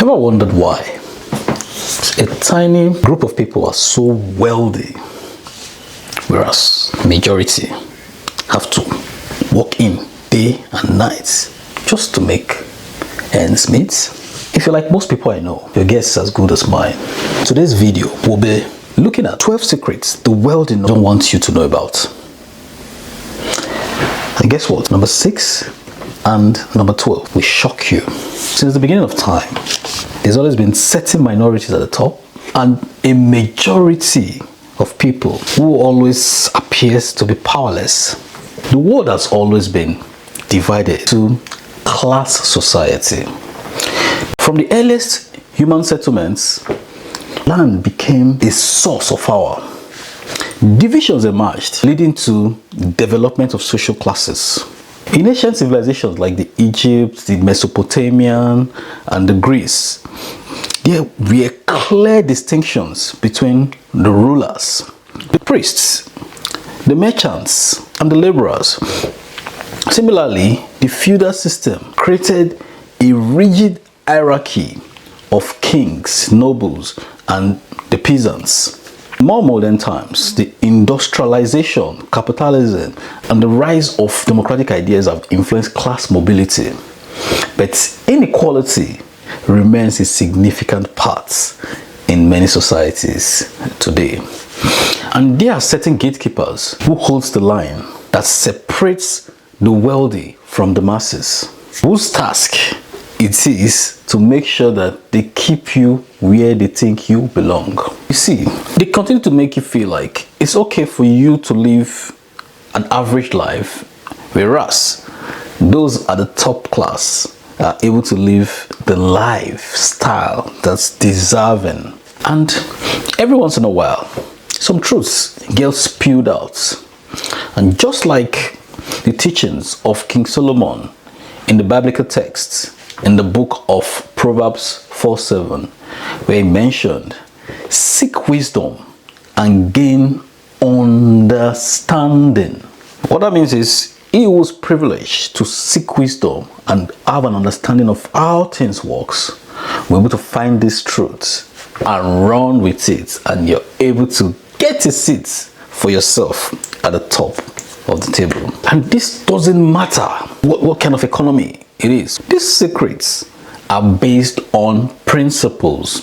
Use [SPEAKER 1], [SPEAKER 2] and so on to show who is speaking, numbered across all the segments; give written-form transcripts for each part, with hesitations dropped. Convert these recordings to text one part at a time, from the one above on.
[SPEAKER 1] Ever wondered why a tiny group of people are so wealthy, whereas majority have to work in day and night just to make ends meet? If you're like most people I know, your guess is as good as mine. Today's video will be looking at 12 secrets the wealthy don't want you to know about. And guess what? Number 6 and number 12 will shock you. Since the beginning of time, there's always been certain minorities at the top and a majority of people who always appears to be powerless. The world has always been divided to class society. From the earliest human settlements, land became a source of power. Divisions emerged, leading to development of social classes. In ancient civilizations like the Egypt, the Mesopotamian, and the Greece, there were clear distinctions between the rulers, the priests, the merchants, and the laborers. Similarly, the feudal system created a rigid hierarchy of kings, nobles, and the peasants. In more modern times, the industrialization, capitalism, and the rise of democratic ideas have influenced class mobility. But inequality remains a significant part in many societies today. And there are certain gatekeepers who holds the line that separates the wealthy from the masses, whose task it is to make sure that they keep you where they think you belong. You see, they continue to make you feel like it's okay for you to live an average life, whereas those at the top class are able to live the lifestyle that's deserving. And every once in a while, some truths get spewed out. And just like the teachings of King Solomon in the biblical texts, in the book of Proverbs 4:7, where he mentioned, seek wisdom and gain understanding. What that means is, he who is privileged to seek wisdom and have an understanding of how things works will be able to find these truths and run with it, and you're able to get a seat for yourself at the top of the table. And this doesn't matter what kind of economy it is. These secrets are based on principles,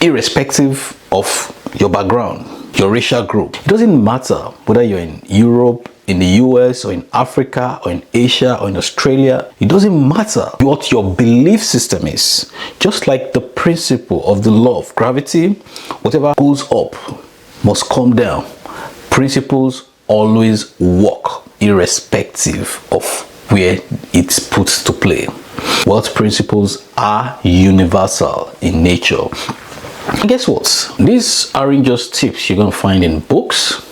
[SPEAKER 1] irrespective of your background, your racial group. It doesn't matter whether you're in Europe, in the US, or in Africa, or in Asia, or in Australia. It doesn't matter what your belief system is. Just like the principle of the law of gravity, whatever goes up must come down. Principles always work irrespective of where it's put to play. Wealth principles are universal in nature. And guess what? These aren't just tips you're going to find in books.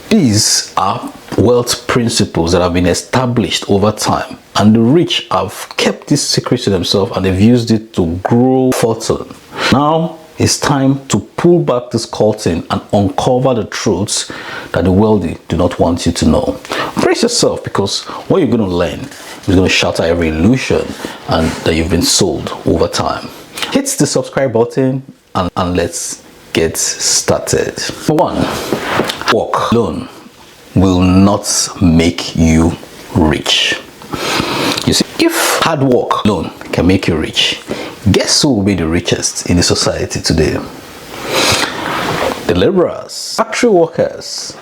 [SPEAKER 1] These are wealth principles that have been established over time, and the rich have kept these secrets to themselves and they've used it to grow fortune. Now it's time to pull back this curtain and uncover the truths that the wealthy do not want you to know. Brace yourself, because what you're going to learn is going to shatter every illusion and that you've been sold over time. Hit the subscribe button and let's get started. For one, work alone will not make you rich. You see, if hard work alone can make you rich, guess who will be the richest in the society today? The laborers, factory workers,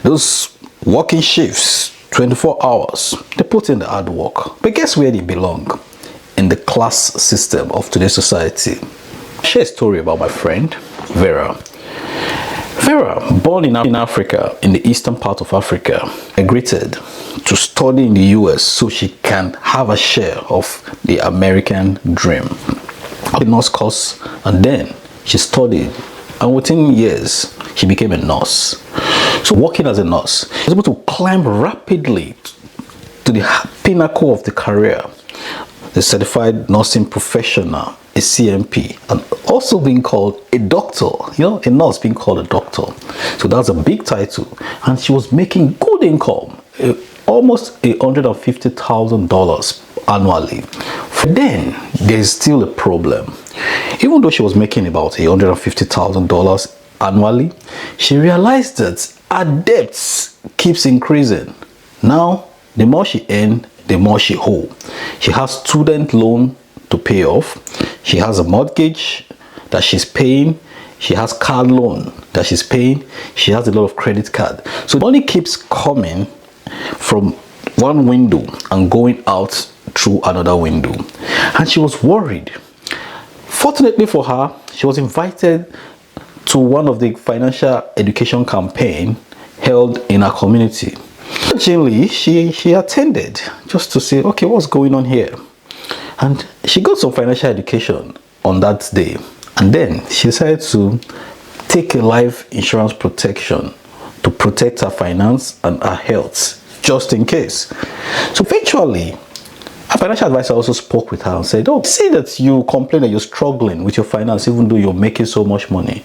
[SPEAKER 1] those working shifts, 24 hours. They put in the hard work. But guess where they belong? In the class system of today's society. I'll share a story about my friend, Vera. Vera, born in Africa, in the eastern part of Africa, migrated to study in the US so she can have a share of the American dream. A nurse course, and then she studied, and within years she became a nurse. So working as a nurse, she was able to climb rapidly to the pinnacle of the career, the certified nursing professional, a CMP, and also being called a doctor. You know, a nurse being called a doctor. So that's a big title, and she was making good income, almost $150,000 annually Then there's still a problem. Even though she was making about $150,000 annually, she realized that her debts keeps increasing. Now, the more she earns, the more she owes. She has student loan to pay off. She has a mortgage that she's paying. She has car loan that she's paying. She has a lot of credit card. So money keeps coming from one window and going out through another window. And she was worried. Fortunately for her, she was invited to one of the financial education campaign held in her community. Originally, she attended just to say, okay, what's going on here? And she got some financial education on that day. And then she decided to take a life insurance protection to protect her finance and her health, just in case. So eventually, a financial advisor also spoke with her and said, oh, see that you complain that you're struggling with your finance even though you're making so much money.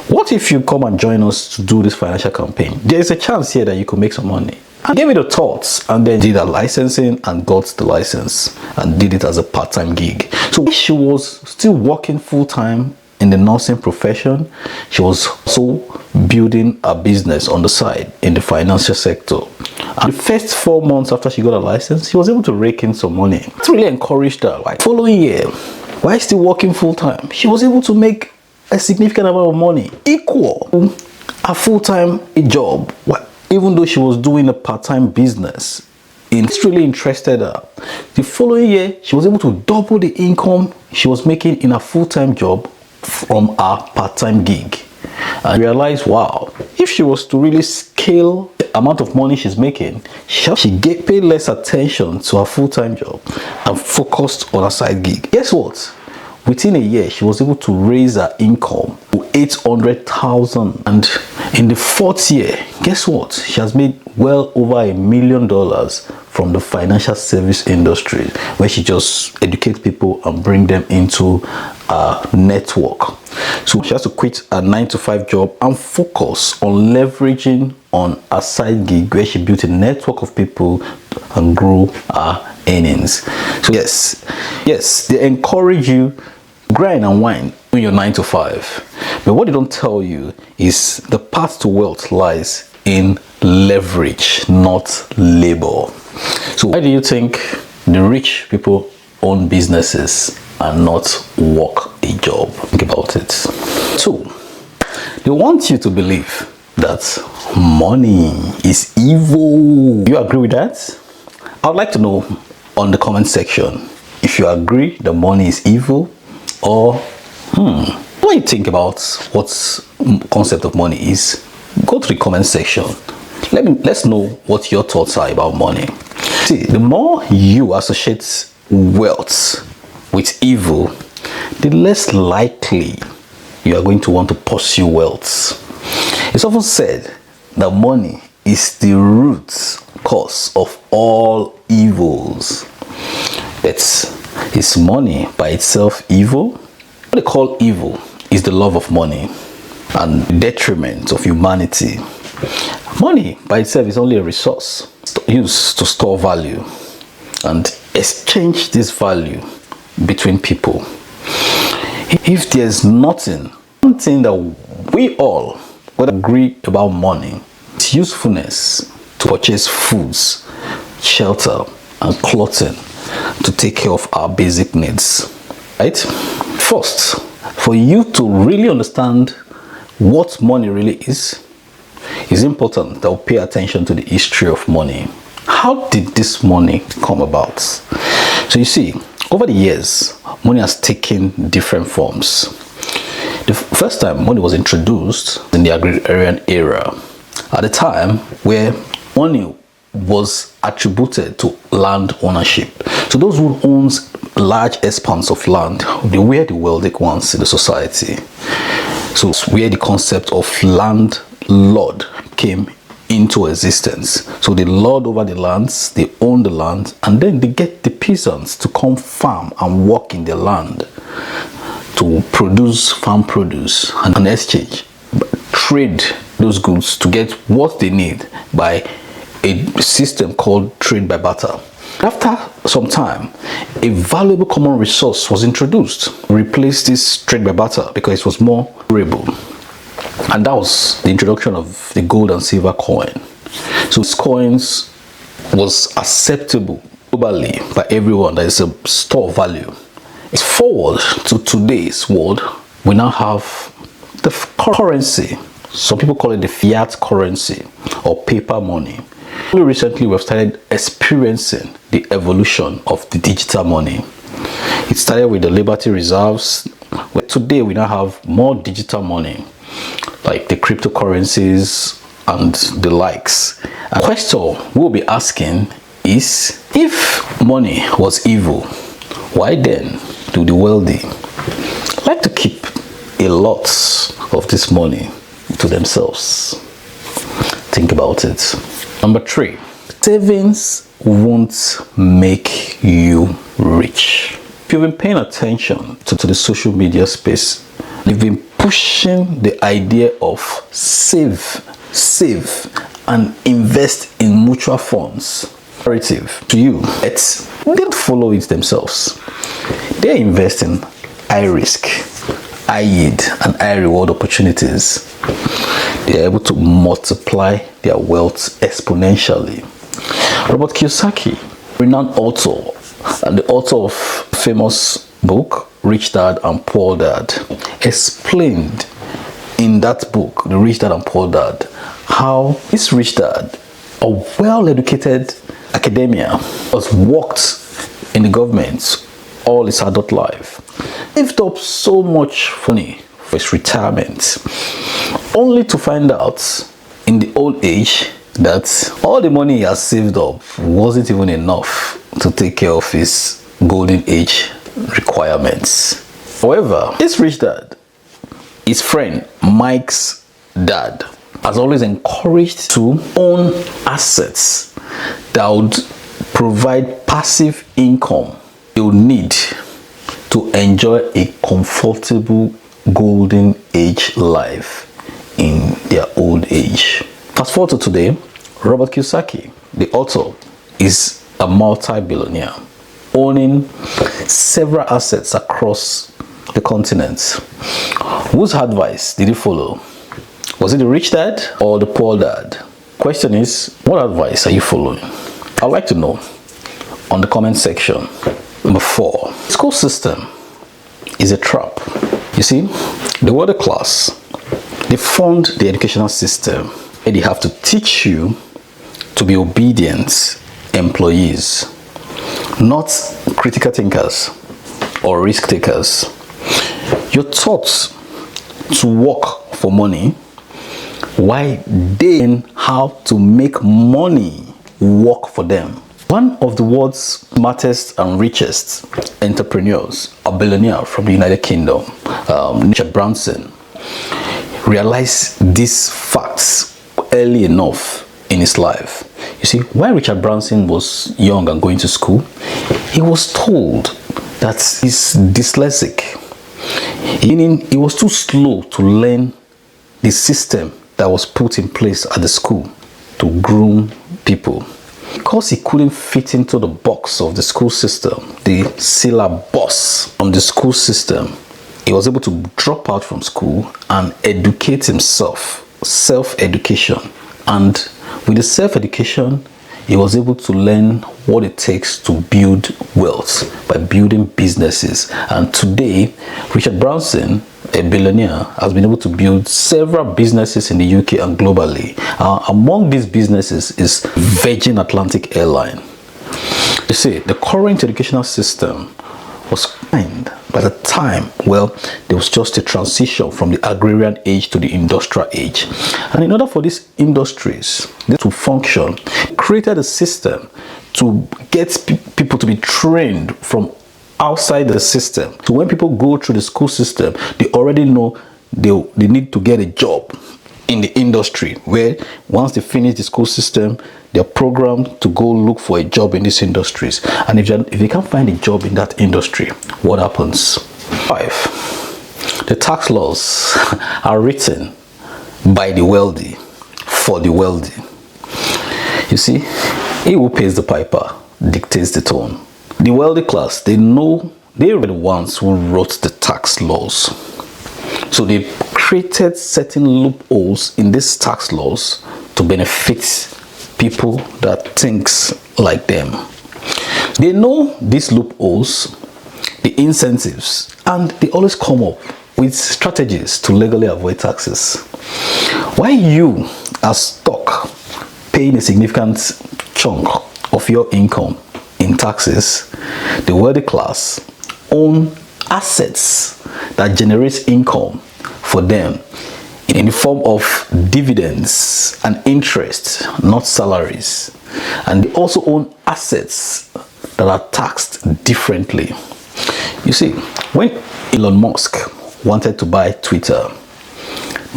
[SPEAKER 1] What if you come and join us to do this financial campaign? There's a chance here that you could make some money. I gave it a thought and then did a licensing and got the license and did it as a part-time gig. So she was still working full-time in the nursing profession. She was also building a business on the side in the financial sector. And the first 4 months after she got a license, she was able to rake in some money. It really encouraged her. Like following year, while still working full-time, she was able to make a significant amount of money equal to a full-time job. Even though she was doing a part-time business, it really interested her. The following year, she was able to double the income she was making in a full-time job from her part-time gig. And realized, wow, if she was to really scale the amount of money she's making, she paid less attention to her full-time job and focused on her side gig. Guess what? Within a year, she was able to raise her income to 800,000, and in the 4th year, guess what? She has made well over $1 million from the financial service industry, where she just educates people and bring them into a network. So she has to quit a 9-to-5 job and focus on leveraging on a side gig where she built a network of people and grew her earnings. So yes, they encourage you to grind and whine in your 9-to-5, but what they don't tell you is the path to wealth lies in leverage, not labor. So why do you think the rich people own businesses and not work a job? Think about it. 2, they want you to believe that money is evil. You agree with that? I'd like to know on the comment section if you agree that money is evil, or what you think about what concept of money is. Go to the comment section. Let's know what your thoughts are about money. See, the more you associate wealth with evil, the less likely you are going to want to pursue wealth. It's often said that money is the root cause of all evils. But is money by itself evil? What they call evil is the love of money and the detriment of humanity. Money by itself is only a resource used to store value and exchange this value between people. If there's nothing that we all would agree about money, its usefulness to purchase foods, shelter, and clothing to take care of our basic needs, right? First, for you to really understand what money really is, it's important that we pay attention to the history of money. How did this money come about? So you see, over the years, money has taken different forms. The first time money was introduced in the agrarian era, at a time where money was attributed to land ownership. So those who owns large expanse of land, they were the wealthy ones in the society. So where the concept of landlord came into existence. So they lord over the lands, they own the land, and then they get the peasants to come farm and work in the land to produce farm produce and exchange, trade those goods to get what they need by a system called trade by barter. After some time, a valuable common resource was introduced, replaced this trade by barter because it was more durable. And that was the introduction of the gold and silver coin. So these coins was acceptable globally by everyone. That is a store of value. It's forward to today's world. We now have the currency. Some people call it the fiat currency or paper money. Only recently we've started experiencing the evolution of the digital money. It started with the Liberty Reserves. Today we now have more digital money, like the cryptocurrencies and the likes. A question we'll be asking is, if money was evil, why then do the wealthy like to keep a lot of this money to themselves? Think about it. Number 3, savings won't make you rich. If you've been paying attention to the social media space, you've been pushing the idea of save and invest in mutual funds. Narrative to you, they didn't follow it themselves. They're investing high risk, high yield, and high reward opportunities. They are able to multiply their wealth exponentially. Robert Kiyosaki, renowned author and the author of famous book Rich Dad and Poor Dad, explained in that book, the Rich Dad and Poor Dad, how this rich dad, a well-educated academia, has worked in the government all his adult life, saved up so much money for his retirement, only to find out in the old age that all the money he has saved up wasn't even enough to take care of his golden age requirements. However, this rich dad, his friend Mike's dad, has always encouraged to own assets that would provide passive income you need to enjoy a comfortable golden age life in their old age. Fast forward to today, Robert Kiyosaki, the author, is a multi-billionaire, owning several assets across the continent. Whose advice did he follow? Was it the rich dad or the poor dad? Question is, what advice are you following? I'd like to know on the comment section. Number 4, school system is a trap. You see, the working class, they fund the educational system and they have to teach you to be obedient employees, not critical thinkers or risk takers. You're taught to work for money, why then how to make money work for them. One of the world's smartest and richest entrepreneurs, a billionaire from the United Kingdom, Richard Branson, realized these facts early enough in his life. You see, while Richard Branson was young and going to school, he was told that he's dyslexic, meaning he was too slow to learn the system that was put in place at the school to groom people. Because he couldn't fit into the box of the school system, the syllabus on the school system, he was able to drop out from school and educate himself, self-education. And with the self-education, he was able to learn what it takes to build wealth by building businesses. And today, Richard Branson, a billionaire, has been able to build several businesses in the UK and globally. Among these businesses is Virgin Atlantic Airline. You see, the current educational system was kind by the time, well, there was just a transition from the agrarian age to the industrial age. And in order for these industries to function, created a system to get people to be trained from outside the system. So when people go through the school system, they already know they need to get a job in the industry, where once they finish the school system, they're programmed to go look for a job in these industries. And if they can't find a job in that industry, what happens? 5, the tax laws are written by the wealthy for the wealthy. You see, he who pays the piper dictates the tone. The wealthy class, they know they were the ones who wrote the tax laws. So they created certain loopholes in these tax laws to benefit people that thinks like them. They know these loopholes, the incentives, and they always come up with strategies to legally avoid taxes. Why you, as stock, paying a significant chunk of your income in taxes, the wealthy class own assets that generates income for them in the form of dividends and interest, not salaries. And they also own assets that are taxed differently. You see, when Elon Musk wanted to buy Twitter,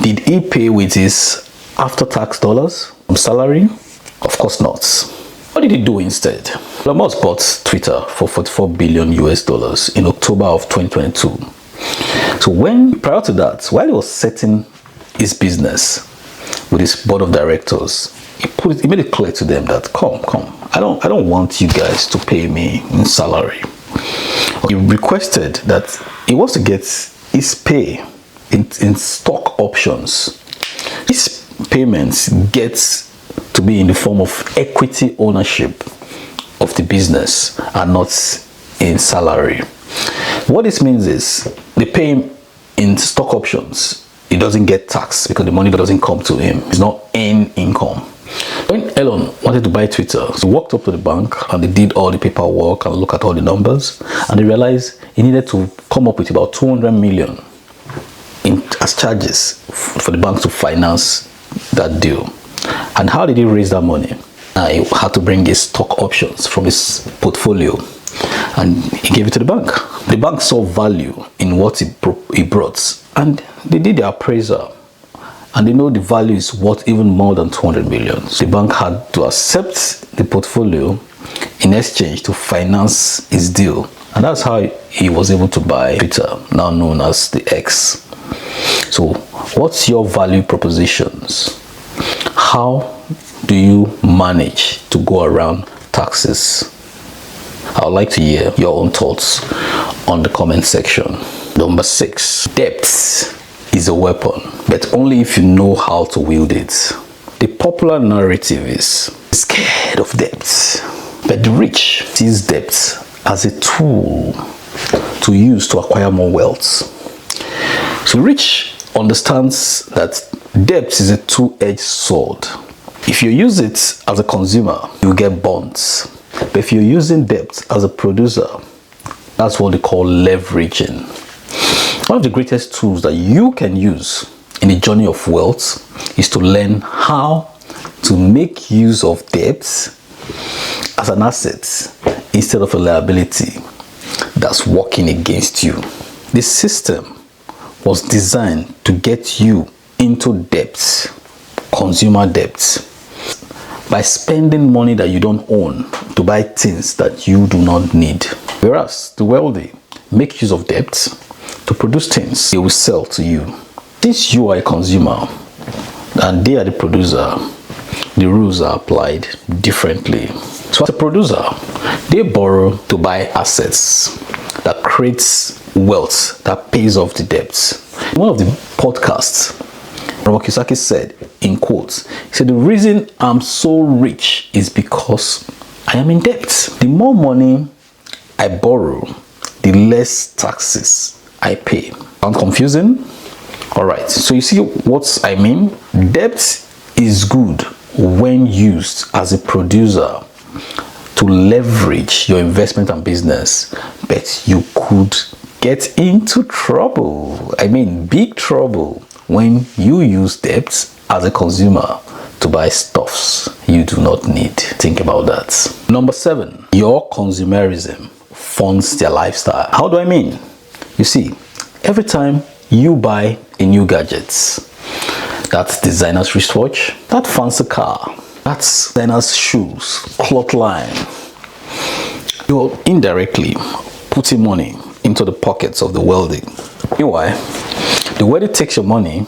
[SPEAKER 1] did he pay with his after-tax dollars from salary? Of course not. What did he do instead? Elon Musk bought Twitter for $44 billion in October of 2022. So prior to that, while he was setting his business with his board of directors, he made it clear to them that come, I don't want you guys to pay me in salary. He requested that he wants to get his pay in stock options. His payments gets to be in the form of equity ownership of the business and not in salary. What this means is they pay him in stock options. He doesn't get taxed because the money doesn't come to him. It's not in income. When Elon wanted to buy Twitter, he walked up to the bank and they did all the paperwork and look at all the numbers, and they realized he needed to come up with about 200 million as charges for the bank to finance that deal. And how did he raise that money? He had to bring his stock options from his portfolio and he gave it to the bank. The bank saw value in what he brought, and they did their appraisal, and they know the value is worth even more than 200 million. So the bank had to accept the portfolio in exchange to finance his deal, and that's how he was able to buy Twitter, now known as the X. So what's your value propositions? How do you manage to go around taxes? I would like to hear your own thoughts on the comment section. Number 6, debt is a weapon, but only if you know how to wield it. The popular narrative is scared of debt, but the rich sees debt as a tool to use to acquire more wealth. So rich understands that debt is a two-edged sword. If you use it as a consumer, you get bonds. But if you're using debt as a producer, that's what they call leveraging. One of the greatest tools that you can use in the journey of wealth is to learn how to make use of debt as an asset instead of a liability that's working against you. This system was designed to get you into debt, consumer debt, by spending money that you don't own to buy things that you do not need. Whereas the wealthy make use of debt to produce things they will sell to you. Since you are a consumer and they are the producer, the rules are applied differently. So as a producer, they borrow to buy assets that creates wealth that pays off the debts. In one of the podcasts, Robert Kiyosaki said, in quotes, he said, the reason I'm so rich is because I am in debt. The more money I borrow, the less taxes I pay. Sound confusing? All right, so you see what I mean? Debt is good when used as a producer to leverage your investment and business, but you could get into trouble. I mean, big trouble when you use debt as a consumer to buy stuffs you do not need. Think about that. Number 7, your consumerism funds their lifestyle. How do I mean? You see, every time you buy a new gadget, that's designer's wristwatch, that fancy car, that's designer's shoes, cloth line, you're indirectly putting money into the pockets of the wealthy. Meanwhile, the wealthy takes your money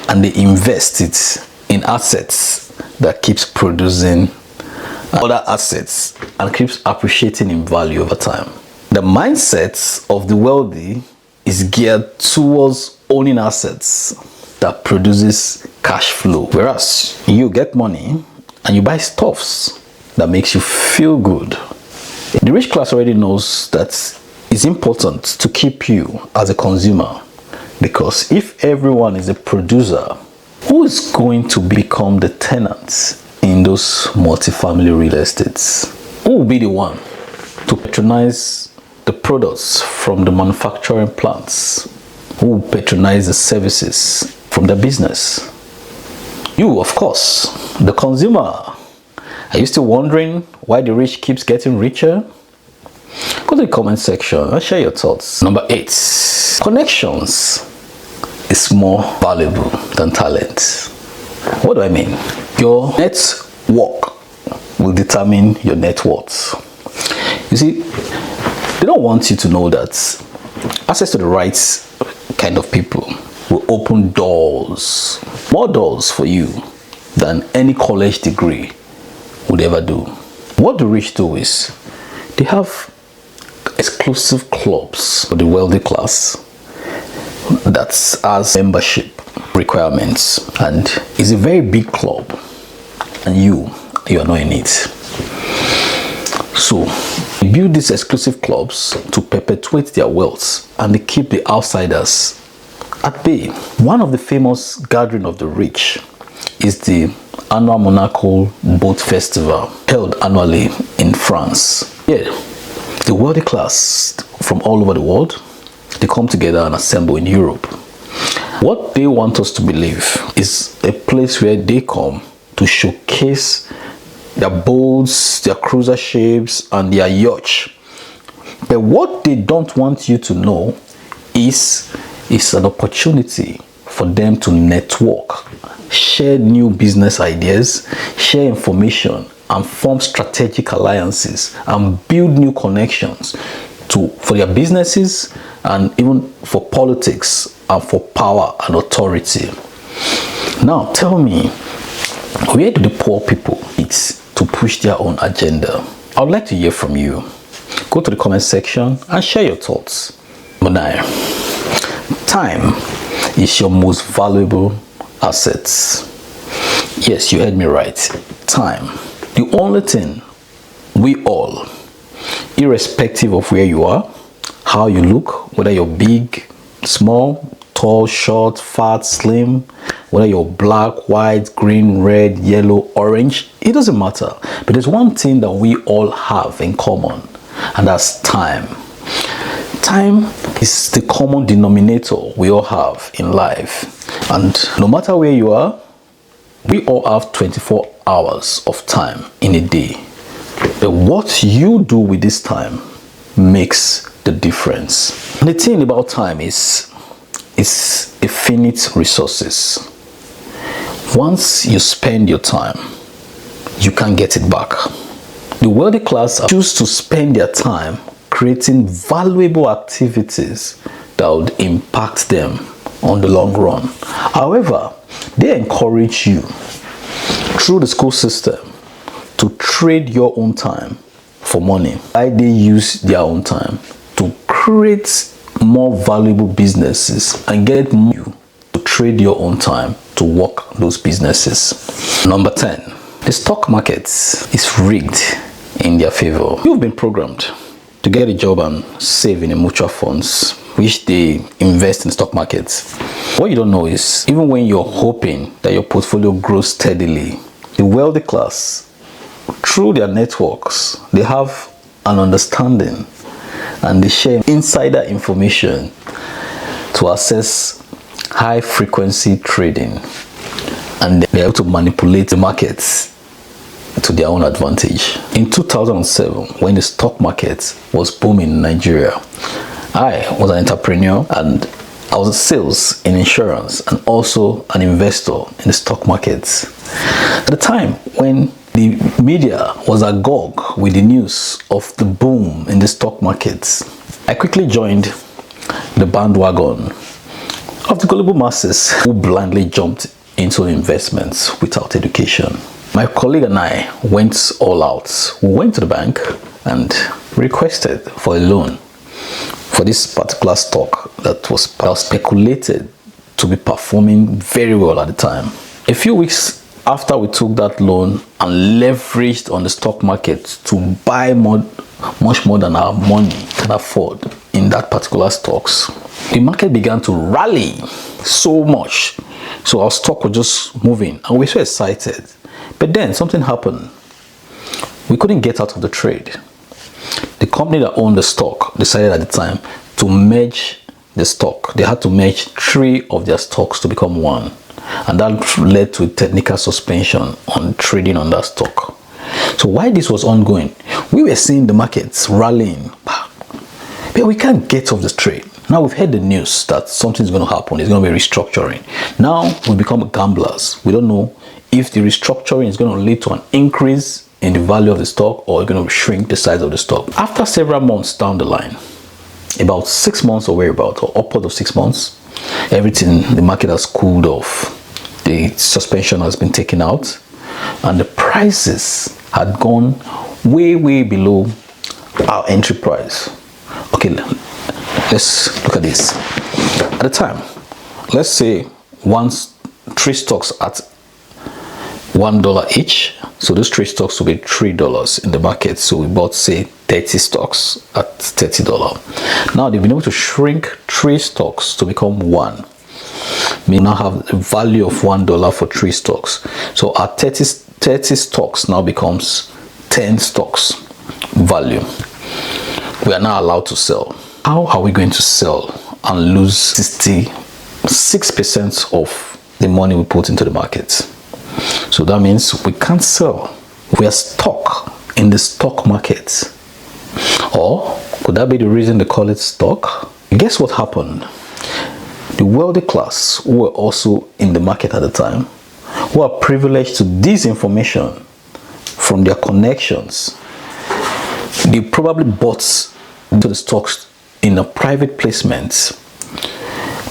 [SPEAKER 1] and they invest it in assets that keeps producing other assets and keeps appreciating in value over time. The mindset of the wealthy is geared towards owning assets that produces cash flow, whereas you get money and you buy stuffs that makes you feel good. The rich class already knows that it's important to keep you as a consumer, because if everyone is a producer, who is going to become the tenants in those multifamily real estates? Who will be the one to patronize the products from the manufacturing plants? Who will patronize the services from the business? You, of course, the consumer. Are you still wondering why the rich keeps getting richer? Go to the comment section and share your thoughts. Number 8, connections is more valuable than talent. What do I mean? Your network will determine your net worth. You see, they don't want you to know that access to the right kind of people will open doors, more doors for you than any college degree would ever do. What the rich do is they have exclusive clubs for the wealthy class that has membership requirements, and it's a very big club, and you are not in it. So they build these exclusive clubs to perpetuate their wealth, and they keep the outsiders at bay. One of the famous gatherings of the rich is the annual Monaco Boat Festival, held annually in France. Yeah, the wealthy class from all over the world, they come together and assemble in Europe. What they want us to believe is a place where they come to showcase their boats, their cruiser ships, and their yachts. But what they don't want you to know is it's an opportunity for them to network, share new business ideas, share information, and form strategic alliances and build new connections for their businesses, and even for politics and for power and authority. Now tell me, where do the poor people eat to push their own agenda? I would like to hear from you. Go to the comment section and share your thoughts. Number 9, time is your most valuable asset. Yes, you heard me right. Time. The only thing we all, irrespective of where you are, how you look, whether you're big, small, tall, short, fat, slim, whether you're black, white, green, red, yellow, orange, it doesn't matter. But there's one thing that we all have in common, and that's time. Time is the common denominator we all have in life. And no matter where you are, we all have 24 hours of time in a day. But what you do with this time makes the difference. And the thing about time is it's a finite resources. Once you spend your time, you can't get it back. The wealthy class choose to spend their time creating valuable activities that would impact them on the long run. However, they encourage you through the school system to trade your own time for money. Why they use their own time to create more valuable businesses and get you to trade your own time to work those businesses. Number 10, the stock market is rigged in their favor. You've been programmed to get a job and save in a mutual funds, which they invest in the stock market. What you don't know is, even when you're hoping that your portfolio grows steadily, the wealthy class, through their networks, they have an understanding and they share insider information to assess high frequency trading, and they're able to manipulate the markets to their own advantage. In 2007, when the stock market was booming in Nigeria, I was an entrepreneur and I was in sales in insurance and also an investor in the stock markets. At the time when the media was agog with the news of the boom in the stock markets, I quickly joined the bandwagon of the global masses who blindly jumped into investments without education. My colleague and I went all out. We went to the bank and requested for a loan for this particular stock that was speculated to be performing very well at the time. A few weeks after we took that loan and leveraged on the stock market to buy much more than our money can afford in that particular stocks, the market began to rally so much. So our stock was just moving and we were so excited. But then something happened. We couldn't get out of the trade. The company that owned the stock decided at the time to merge the stock. They had to merge 3 of their stocks to become one. And that led to a technical suspension on trading on that stock. So while this was ongoing, we were seeing the markets rallying. But we can't get off the trade. Now we've heard the news that something's going to happen. It's going to be restructuring. Now we become gamblers. We don't know if the restructuring is going to lead to an increase in the value of the stock or going to shrink the size of the stock. After several months down the line, about 6 months or whereabouts, or upward of 6 months, everything, the market has cooled off. The suspension has been taken out and the prices had gone way below our entry price. Okay, let's look at this. At the time, let's say 3 stocks at $1 each. So those 3 stocks will be $3 in the market. So we bought, say, 30 stocks at $30. Now they've been able to shrink 3 stocks to become 1. We now have a value of $1 for 3 stocks. So our 30 stocks now becomes 10 stocks value. We are now allowed to sell. How are we going to sell and lose 66% of the money we put into the market? So that means we can't sell. We are stuck in the stock market. Or could that be the reason they call it stock? Guess what happened? The wealthy class, who were also in the market at the time, who are privileged to this information from their connections, they probably bought into the stocks in a private placement.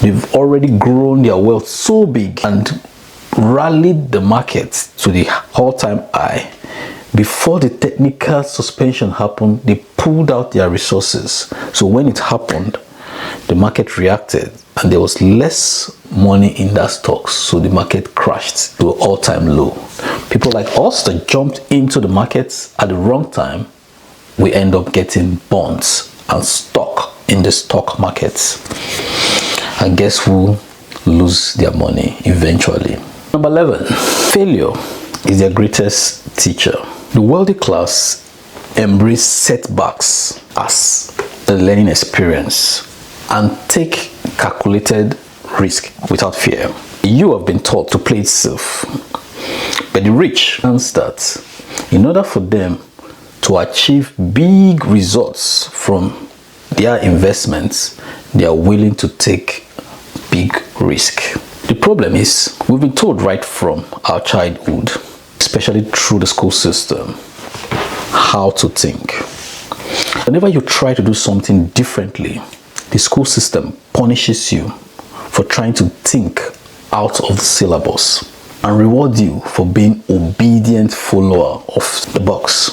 [SPEAKER 1] They've already grown their wealth so big and rallied the market to the all-time high. Before the technical suspension happened, they pulled out their resources. So when it happened, the market reacted and there was less money in that stocks. So the market crashed to an all-time low. People like us that jumped into the markets at the wrong time, we end up getting bonds and stuck in the stock markets. And guess who lose their money eventually? Number 11, failure is their greatest teacher. The wealthy class embrace setbacks as a learning experience and take calculated risk without fear. You have been taught to play it safe, but the rich understand that in order for them to achieve big results from their investments, they are willing to take big risk. The problem is, we've been told right from our childhood, especially through the school system, how to think. Whenever you try to do something differently, the school system punishes you for trying to think out of the syllabus and rewards you for being obedient follower of the box.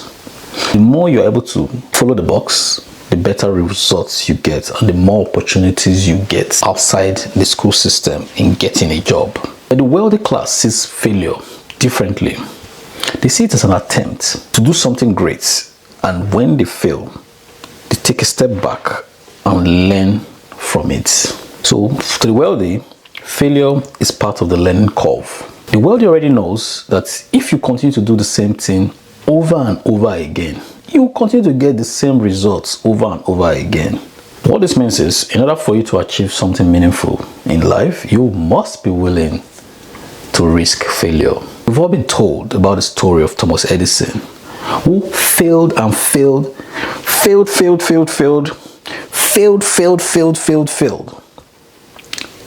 [SPEAKER 1] The more you're able to follow the box, the better results you get and the more opportunities you get outside the school system in getting a job. But the wealthy class sees failure differently. They see it as an attempt to do something great, and when they fail, they take a step back and learn from it. So to the wealthy, failure is part of the learning curve. The wealthy already knows that if you continue to do the same thing over and over again, you will continue to get the same results over and over again. What this means is, in order for you to achieve something meaningful in life, you must be willing to risk failure. We've all been told about the story of Thomas Edison, who failed and failed,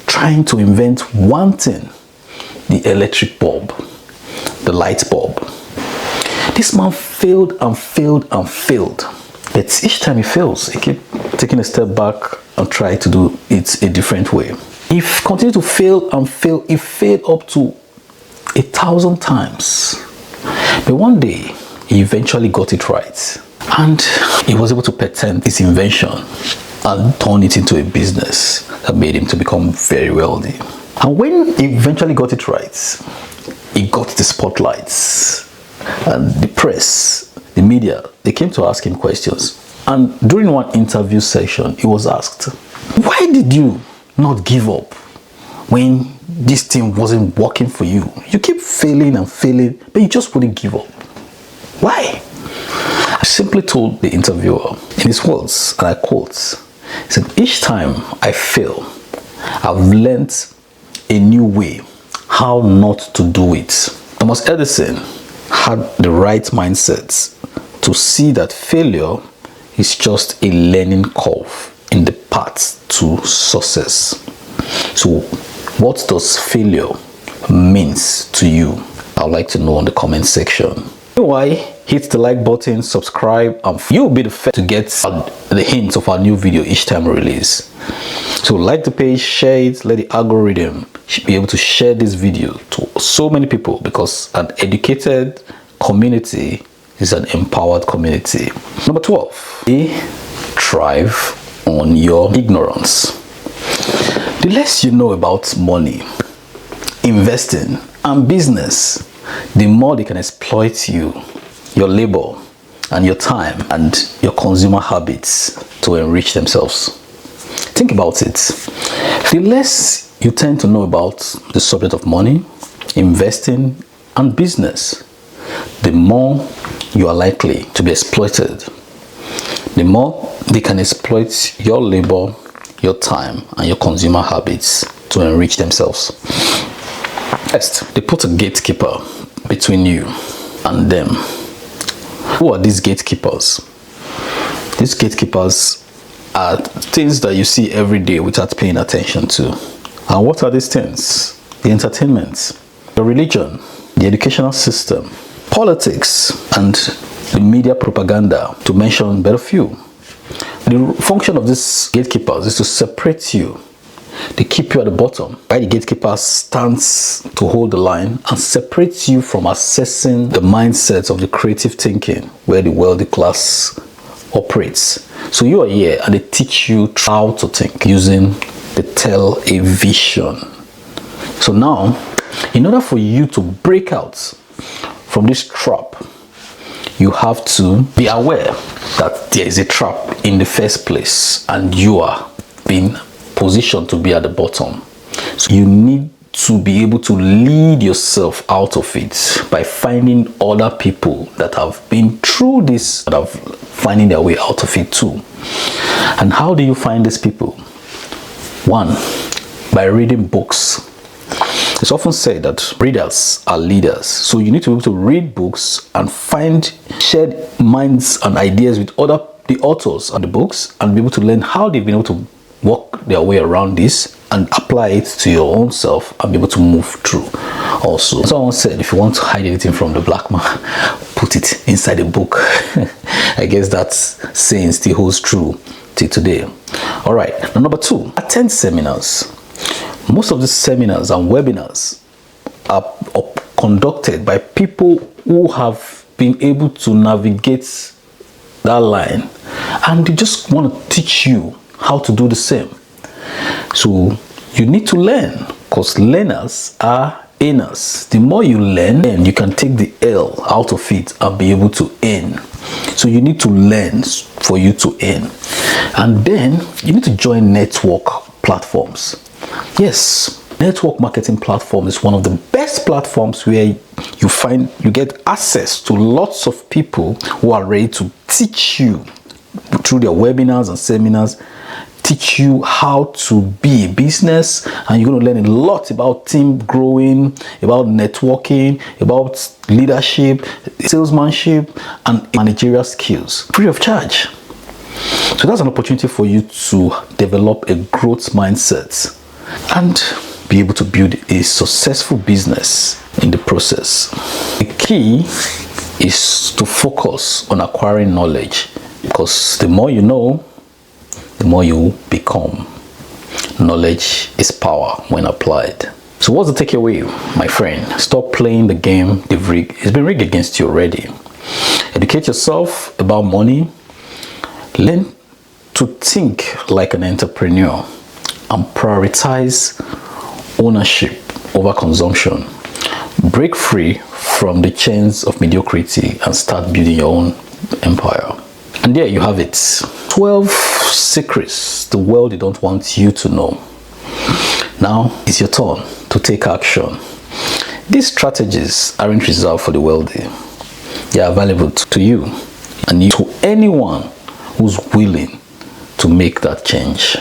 [SPEAKER 1] trying to invent one thing, the electric bulb, the light bulb. This man failed and failed and failed. But each time he fails, he keeps taking a step back and try to do it a different way. He continued to fail and fail. He failed up to 1,000 times. But one day, he eventually got it right. And he was able to patent his invention and turn it into a business that made him to become very wealthy. And when he eventually got it right, he got the spotlights. And the press, the media, they came to ask him questions. And during one interview session, he was asked, why did you not give up when this thing wasn't working for you? You keep failing and failing, but you just wouldn't give up. Why? I simply told the interviewer in his words, and I quote, he said, each time I fail, I've learned a new way how not to do it. Thomas Edison had the right mindset to see that failure is just a learning curve in the path to success. So what does failure means to you? I'd like to know in the comment section. Anyway, hit the like button, subscribe, and you'll be the first to get the hints of our new video each time we release. So like the page, share it, let the algorithm be able to share this video to so many people, because an educated community is an empowered community. Number 12, thrive on your ignorance. The less you know about money, investing, and business, the more they can exploit you, your labor, and your time, and your consumer habits to enrich themselves. Think about it. The less you tend to know about the subject of money, investing, and business, the more you are likely to be exploited. The more they can exploit your labor, your time, and your consumer habits to enrich themselves. First, they put a gatekeeper between you and them. Who are these gatekeepers? These gatekeepers are things that you see every day without paying attention to. And what are these things? The entertainment, the religion, the educational system, politics, and the media propaganda, to mention but a few. The function of these gatekeepers is to separate you. They keep you at the bottom, while the gatekeeper stands to hold the line and separates you from accessing the mindset of the creative thinking where the wealthy class operates. So you are here and they teach you how to think using the tell a vision. So now, in order for you to break out from this trap, you have to be aware that there is a trap in the first place and you are being positioned to be at the bottom. So you need to be able to lead yourself out of it by finding other people that have been through this, that are finding their way out of it too. And how do you find these people? One, by reading books. It's often said that readers are leaders. So you need to be able to read books and find shared minds and ideas with the authors and the books, and be able to learn how they've been able to work their way around this and apply it to your own self and be able to move through. Also, someone said, if you want to hide anything from the black man, put it inside a book. I guess that saying still holds true till today. All right, now number 2, attend seminars. Most of the seminars and webinars are conducted by people who have been able to navigate that line, and they just want to teach you how to do the same. So you need to learn, because learners are earners. The more you learn, then you can take the L out of it and be able to earn. So you need to learn for you to earn. And then you need to join network platforms. Yes, network marketing platform is one of the best platforms where you get access to lots of people who are ready to teach you through their webinars and seminars, teach you how to be a business, and you're going to learn a lot about team growing, about networking, about leadership, salesmanship, and managerial skills, free of charge. So that's an opportunity for you to develop a growth mindset and be able to build a successful business in the process. The key is to focus on acquiring knowledge, because the more you know, the more you become. Knowledge is power when applied. So what's the takeaway, my friend? Stop playing the game it's been rigged against you already. Educate yourself about money. Learn to think like an entrepreneur and prioritize ownership over consumption. Break free from the chains of mediocrity and start building your own empire. And there you have it. 12 secrets the world don't want you to know. Now it's your turn to take action. These strategies aren't reserved for the wealthy. They are available to you and to anyone who's willing to make that change.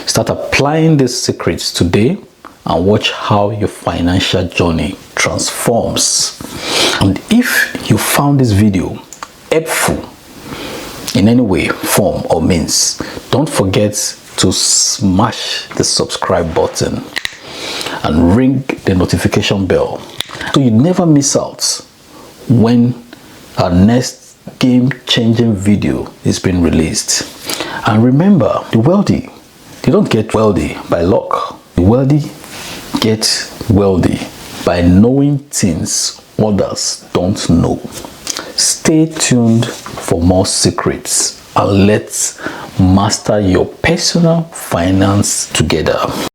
[SPEAKER 1] Start applying these secrets today and watch how your financial journey transforms. And if you found this video helpful in any way, form, or means, don't forget to smash the subscribe button and ring the notification bell so you never miss out when our next game-changing video is being released. And remember, the wealthy, they don't get wealthy by luck. The wealthy get wealthy by knowing things others don't know. Stay tuned for more secrets and let's master your personal finance together.